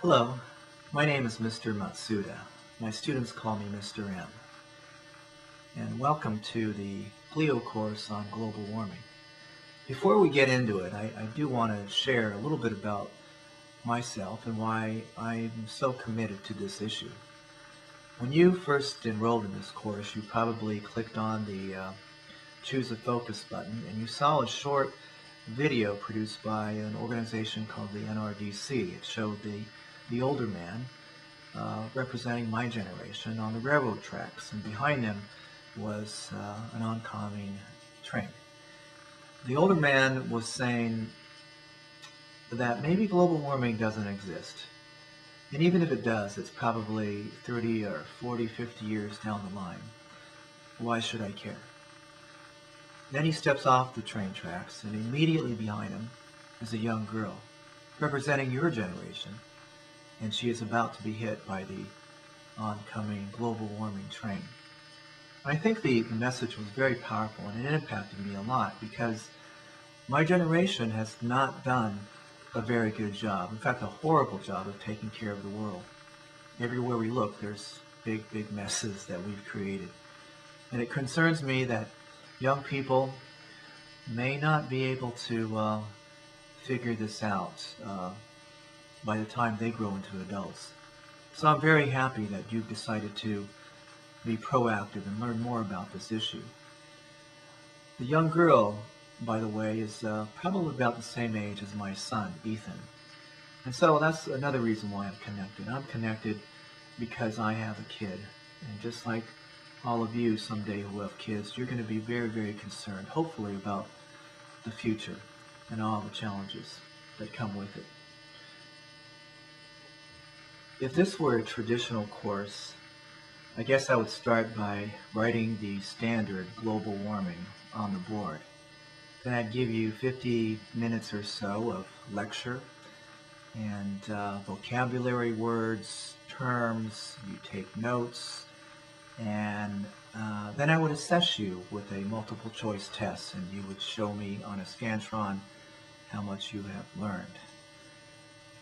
Hello, my name is Mr. Matsuda. My students call me Mr. M. And welcome to the GLEO course on global warming. Before we get into it, I do want to share a little bit about myself and why I'm so committed to this issue. When you first enrolled in this course, you probably clicked on the Choose a Focus button and you saw a short video produced by an organization called the NRDC. It showed the older man representing my generation on the railroad tracks, and behind them was an oncoming train. The older man was saying that maybe global warming doesn't exist, and even if it does, it's probably 30 or 40, 50 years down the line. Why should I care? Then he steps off the train tracks, and immediately behind him is a young girl representing your generation, and she is about to be hit by the oncoming global warming train. I think the message was very powerful, and it impacted me a lot because my generation has not done a very good job, in fact a horrible job, of taking care of the world. Everywhere we look, there's big messes that we've created. And it concerns me that young people may not be able to figure this out by the time they grow into adults. So I'm very happy that you've decided to be proactive and learn more about this issue. The young girl, by the way, is probably about the same age as my son, Ethan. And so that's another reason why I'm connected. I'm connected because I have a kid. And just like all of you someday who have kids, you're going to be very concerned, hopefully, about the future and all the challenges that come with it. If this were a traditional course, I guess I would start by writing the standard global warming on the board. Then I'd give you 50 minutes or so of lecture and vocabulary words, terms, you take notes, and then I would assess you with a multiple choice test, and you would show me on a Scantron how much you have learned.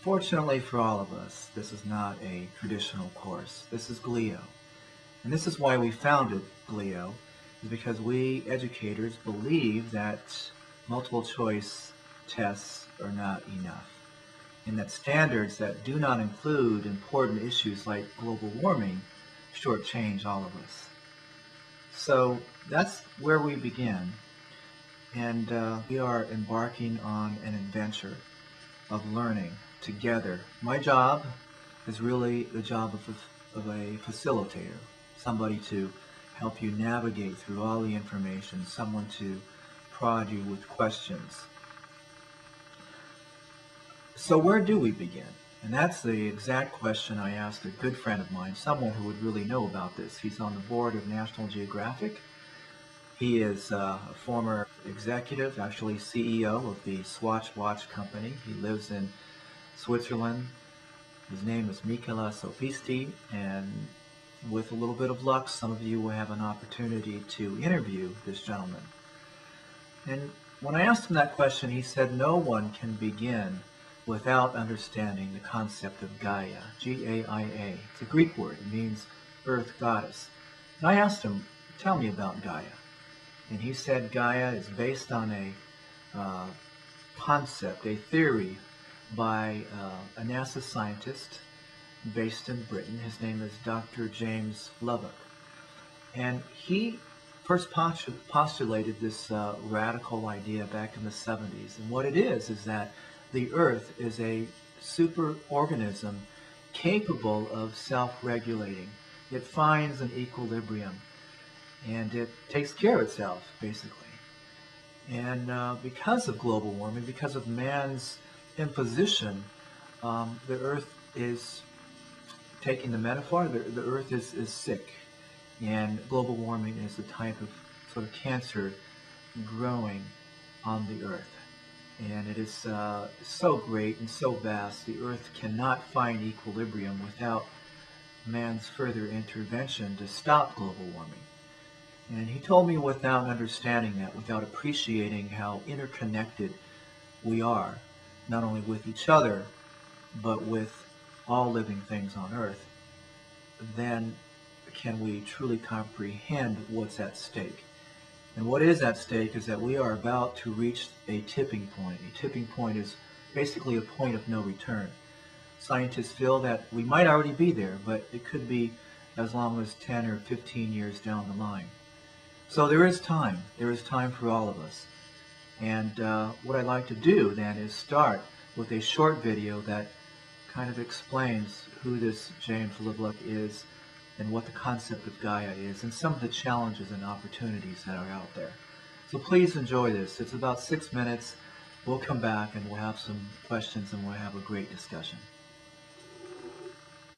Fortunately for all of us, this is not a traditional course. This is GLEO. And this is why we founded GLEO, is because we educators believe that multiple choice tests are not enough, and that standards that do not include important issues like global warming shortchange all of us. So that's where we begin, and we are embarking on an adventure of learning together. My job is really the job of a facilitator, somebody to help you navigate through all the information, someone to prod you with questions. So where do we begin? And that's the exact question I asked a good friend of mine, someone who would really know about this. He's on the board of National Geographic. He is a former executive, actually CEO of the Swatch Watch Company. He lives in Switzerland. His name is Michela Sopisti, and with a little bit of luck, some of you will have an opportunity to interview this gentleman. And when I asked him that question, he said no one can begin without understanding the concept of Gaia, G-A-I-A. It's a Greek word. It means earth goddess. And I asked him, tell me about Gaia. And he said Gaia is based on a concept, a theory by a NASA scientist based in Britain. His name is Dr. James Lubbock. And he first postulated this radical idea back in the 70s. And what it is that the Earth is a superorganism capable of self-regulating. It finds an equilibrium, and it takes care of itself, basically. And because of global warming, because of man's imposition, the Earth is, taking the metaphor, the Earth is sick, and global warming is a type of sort of cancer growing on the Earth. And it is so great and so vast, the Earth cannot find equilibrium without man's further intervention to stop global warming. And he told me, without understanding that, without appreciating how interconnected we are, not only with each other, but with all living things on Earth, then can we truly comprehend what's at stake. And what is at stake is that we are about to reach a tipping point. A tipping point is basically a point of no return. Scientists feel that we might already be there, but it could be as long as 10 or 15 years down the line. So there is time. There is time for all of us. And what I'd like to do then is start with a short video that kind of explains who this James Lovelock is and what the concept of Gaia is and some of the challenges and opportunities that are out there. So please enjoy this. It's about 6 minutes. We'll come back and we'll have some questions and we'll have a great discussion.